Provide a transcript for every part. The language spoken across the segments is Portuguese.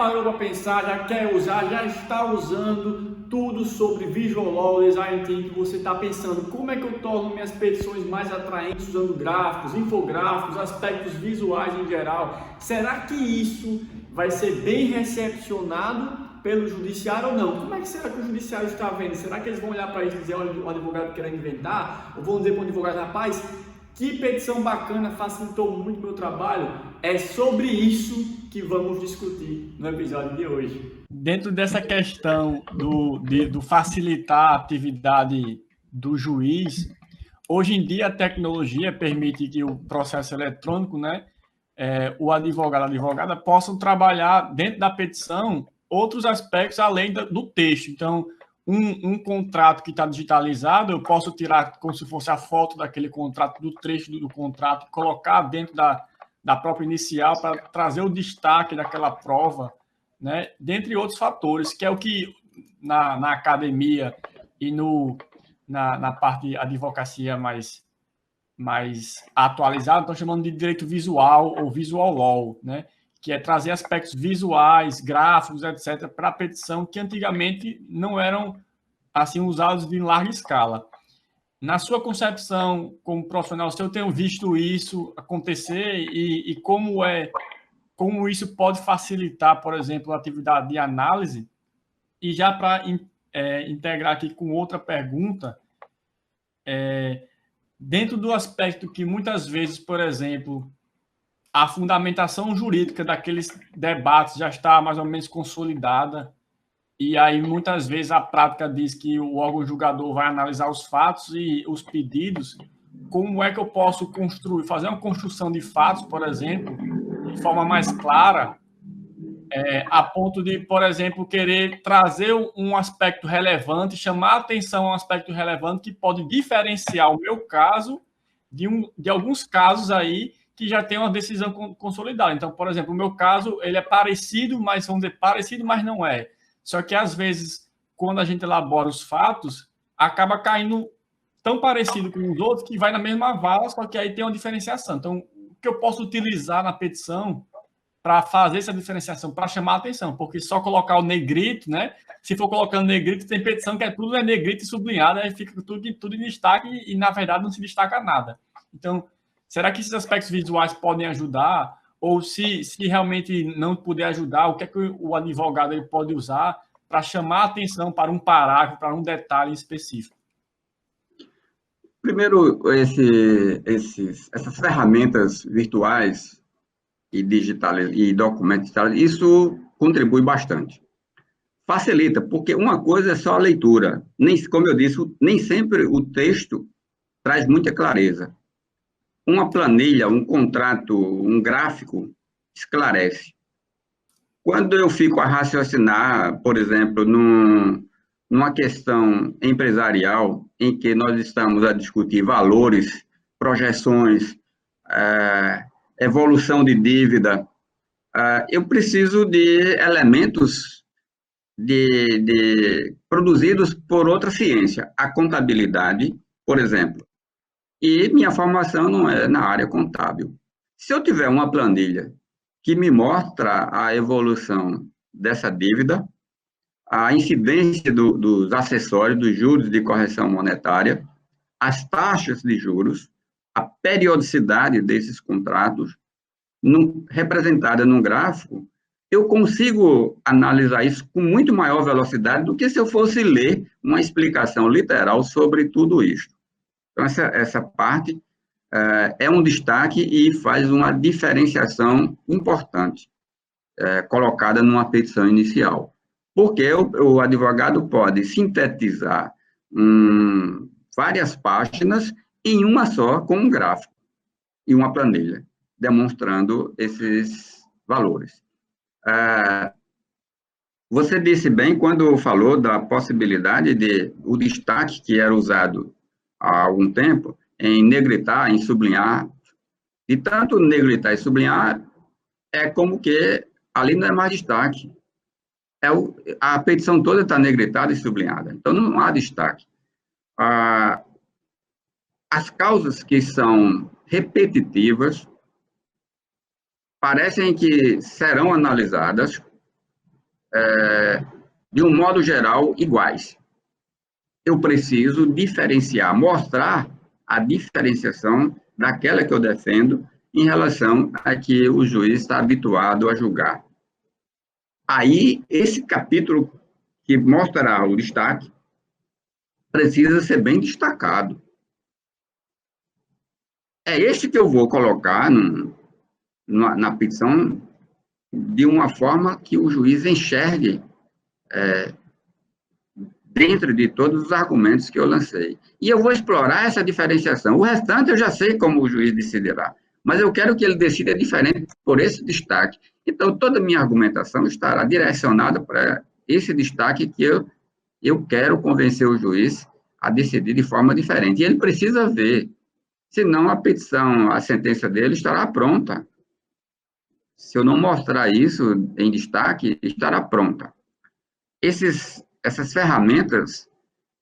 parou para pensar, já quer usar, já está usando tudo sobre Visual Law, Design Thinking, você está pensando como é que eu torno minhas petições mais atraentes usando gráficos, infográficos, aspectos visuais em geral. Será que isso vai ser bem recepcionado pelo judiciário ou não? Como é que será que o judiciário está vendo? Será que eles vão olhar para isso e dizer, olha, o advogado querendo inventar? Ou vão dizer para o advogado, rapaz, que petição bacana, facilitou muito meu trabalho? É sobre isso que vamos discutir no episódio de hoje. Dentro dessa questão do facilitar a atividade do juiz, hoje em dia a tecnologia permite que o processo eletrônico, né, o advogado, a advogada possam trabalhar dentro da petição outros aspectos além do texto. Então, um contrato que está digitalizado, eu posso tirar como se fosse a foto daquele contrato, do trecho do contrato, colocar dentro da própria inicial para trazer o destaque daquela prova, né? Dentre outros fatores, que é o que na academia e na parte de advocacia mais atualizada, estão chamando de direito visual ou visual law, né? Que é trazer aspectos visuais, gráficos, etc., para a petição, que antigamente não eram assim usados em larga escala. Na sua concepção como profissional, se eu tenho visto isso acontecer e como isso pode facilitar, por exemplo, a atividade de análise. E já para integrar aqui com outra pergunta, dentro do aspecto que muitas vezes, por exemplo, a fundamentação jurídica daqueles debates já está mais ou menos consolidada, e aí muitas vezes a prática diz que o órgão julgador vai analisar os fatos e os pedidos. Como é que eu posso fazer uma construção de fatos, por exemplo, de forma mais clara, a ponto de, por exemplo, querer trazer um aspecto relevante, chamar a atenção a um aspecto relevante que pode diferenciar o meu caso de alguns casos aí que já tem uma decisão consolidada. Então, por exemplo, o meu caso, ele é parecido, mas vamos dizer, parecido, mas não é. Só que, às vezes, quando a gente elabora os fatos, acaba caindo tão parecido com os outros que vai na mesma vala, só que aí tem uma diferenciação. Então, o que eu posso utilizar na petição para fazer essa diferenciação, para chamar a atenção, porque só colocar o negrito, né? Se for colocando negrito, tem petição que tudo é negrito e sublinhado, aí fica tudo em destaque e, na verdade, não se destaca nada. Então, será que esses aspectos visuais podem ajudar? Ou se realmente não puder ajudar, o que é que o advogado ele pode usar para chamar a atenção para um parágrafo, para um detalhe específico? Primeiro, essas ferramentas virtuais e digitais e documentos digitais, isso contribui bastante. Facilita, porque uma coisa é só a leitura. Como eu disse, nem sempre o texto traz muita clareza. Uma planilha, um contrato, um gráfico esclarece. Quando eu fico a raciocinar, por exemplo, numa questão empresarial em que nós estamos a discutir valores, projeções, evolução de dívida, eu preciso de elementos produzidos por outra ciência, a contabilidade, por exemplo. E minha formação não é na área contábil. Se eu tiver uma planilha que me mostra a evolução dessa dívida, a incidência dos acessórios, dos juros de correção monetária, as taxas de juros, a periodicidade desses contratos, representada num gráfico, eu consigo analisar isso com muito maior velocidade do que se eu fosse ler uma explicação literal sobre tudo isso. Então, essa parte é um destaque e faz uma diferenciação importante, colocada numa petição inicial. Porque o advogado pode sintetizar várias páginas em uma só, com um gráfico e uma planilha, demonstrando esses valores. Você disse bem quando falou da possibilidade o destaque que era usado há algum tempo em negritar, em sublinhar, e tanto negritar e sublinhar é como que ali não é mais destaque. A petição toda está negritada e sublinhada, então não há destaque. As causas que são repetitivas parecem que serão analisadas de um modo geral, iguais. Eu preciso diferenciar, mostrar a diferenciação daquela que eu defendo em relação a que o juiz está habituado a julgar. Aí, esse capítulo que mostrará o destaque precisa ser bem destacado. É este que eu vou colocar na petição de uma forma que o juiz enxergue dentro de todos os argumentos que eu lancei. E eu vou explorar essa diferenciação. O restante eu já sei como o juiz decidirá, mas eu quero que ele decida diferente por esse destaque. Então, toda a minha argumentação estará direcionada para esse destaque que eu quero convencer o juiz a decidir de forma diferente. E ele precisa ver, senão a petição, a sentença dele estará pronta. Se eu não mostrar isso em destaque, estará pronta. Essas ferramentas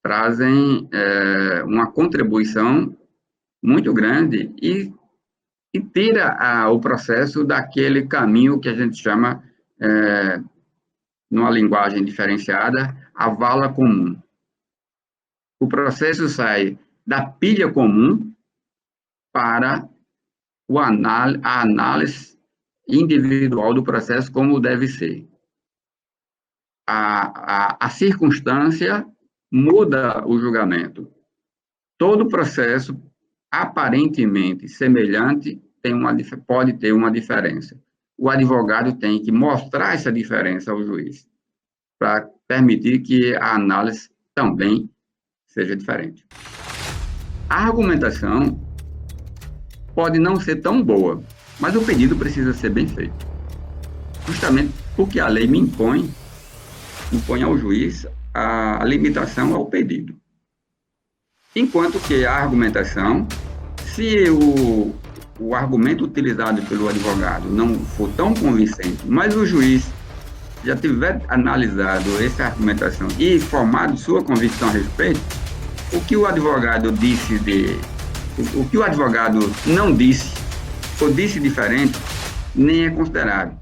trazem uma contribuição muito grande e tira o processo daquele caminho que a gente chama, numa linguagem diferenciada, a vala comum. O processo sai da pilha comum para a análise individual do processo como deve ser. A circunstância muda o julgamento. Todo processo aparentemente semelhante pode ter uma diferença. O advogado tem que mostrar essa diferença ao juiz, para permitir que a análise também seja diferente. A argumentação pode não ser tão boa, mas o pedido precisa ser bem feito. Justamente porque a lei me impõe ao juiz a limitação ao pedido. Enquanto que a argumentação, se o argumento utilizado pelo advogado não for tão convincente, mas o juiz já tiver analisado essa argumentação e formado sua convicção a respeito, o que o advogado não disse, ou disse diferente, nem é considerado.